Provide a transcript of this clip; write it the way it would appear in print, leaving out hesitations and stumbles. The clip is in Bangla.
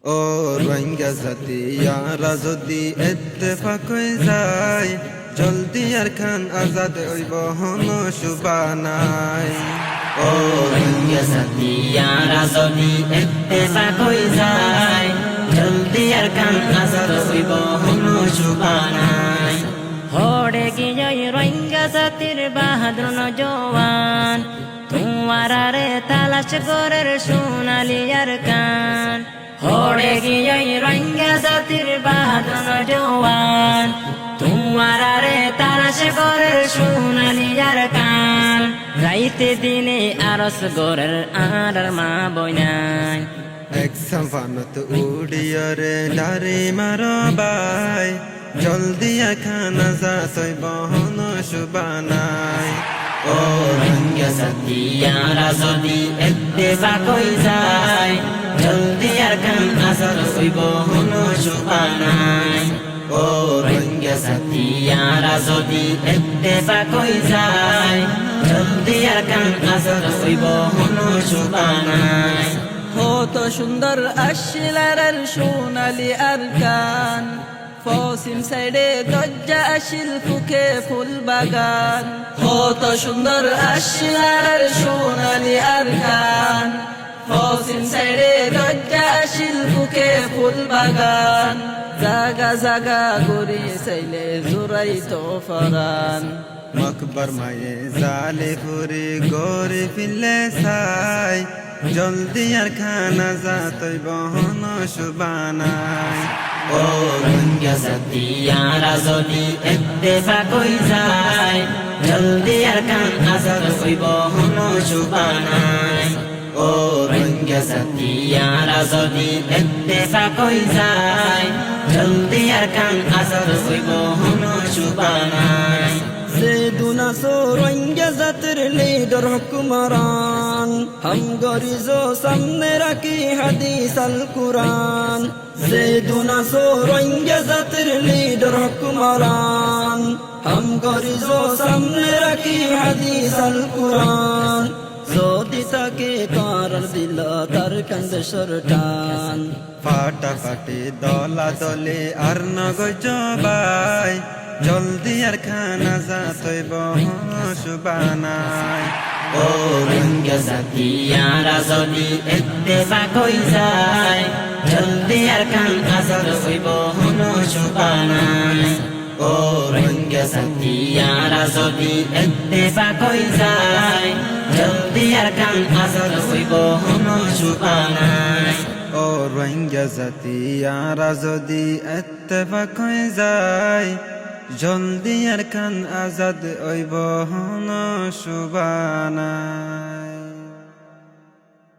ও রোহিঙ্গা জাতি ইয়ারা যদি ইত্তেফাক হয়ে যায়, জলদি আর খান আজাদ হইব হন সুবানাই। ও রোহিঙ্গা জাতি ইয়ারা যদি ইত্তেফাক হয়ে যায়, জলদি আর খান আজাদ হইব হন সুবানাই। হড়ে গিয়ে রোহিঙ্গা জাতির বাহাদুর নজওয়ান, তোমারে তালাশ করের সোনালি আর কান। হড়ে গিয়ে রোহিঙ্গা জাতির বাহাদুর নজওয়ান, তোমারে তালাশ করের সোনালি আর কান। রাইতে দিনে আরস গরের আর মা বইনাই, এক সাফানত উড়িয়রে ডারে মারো বাই, জলদি আর খান আজাদ হইব হন সুবানাই। ও রোহিঙ্গা জাতি ইয়ারা যদি ইত্তেফাক হয়ে যায়, জলদি আর খান আজাদ হইব হন সুবানাই। ও রোহিঙ্গা জাতি ইয়ারা যদি ইত্তেফাক হয়ে যায়, জলদি আর খান আজাদ হইব হন সুবানাই। কত সুন্দর আশিলার সোনালি আর কান, পশ্চিম সাইডে দজ্জা আসিল ফুকে ফুল বাগান। কত সুন্দর আশিলার সোনালি আর কান, পশ্চিম সাইডে দজ্জা আসিল ফুকে ফুল বাগান। জাগা জাগা গড়ি চাইলে জোরাই তো ফরান, মকবর মায়ে জালে ফুরি গড়ে ফিরলে সাই, জলদি আর খান আজাদ হইব হন সুবানাই। ও রোহিঙ্গা জাতি ইয়ারা যদি ইত্তেফাক হয়ে যায়, জলদি আর খান আজাদ হইব হন সুবানাই। ও রোহিঙ্গা জাতি ইয়ারা যদি ইত্তেফাক হয়ে যায়, জলদি আর খান আজাদ হইব হন সুবানাই। সেদুনা সো রোহিঙ্গা জাতির লিডার হুকুমরান, हम गरीजो सामने रखी हदीस अल कुरान। सेदुना सो रोहिंग्या जातिर लीडर हुक्मरान, हम गरीजो सामने रखी हदीस अल कुरान। যদি তাকে কারার দিল তার কান্দে সরটান, ফাটাফাটি দলা দলে আর নগজ বাই, জলদি আর খান আজাদ হইব হন সুবানাই। ও রোহিঙ্গা জাতি ইয়ারা যদি ইত্তেফাক হয়ে যায়, জলদি আর খান আজাদ হইব হন সুবানাই। ও রোহিঙ্গা জাতি ইয়ারা যদি ইত্তেফাক হয়ে যায়, জলদি আর খান আজাদ হইব হন সুবানাই। ও রোহিঙ্গা জাতি ইয়ারা যদি ইত্তেফাক হয়ে যায়, জলদি আর খান আজাদ হইব হন সুবানাই।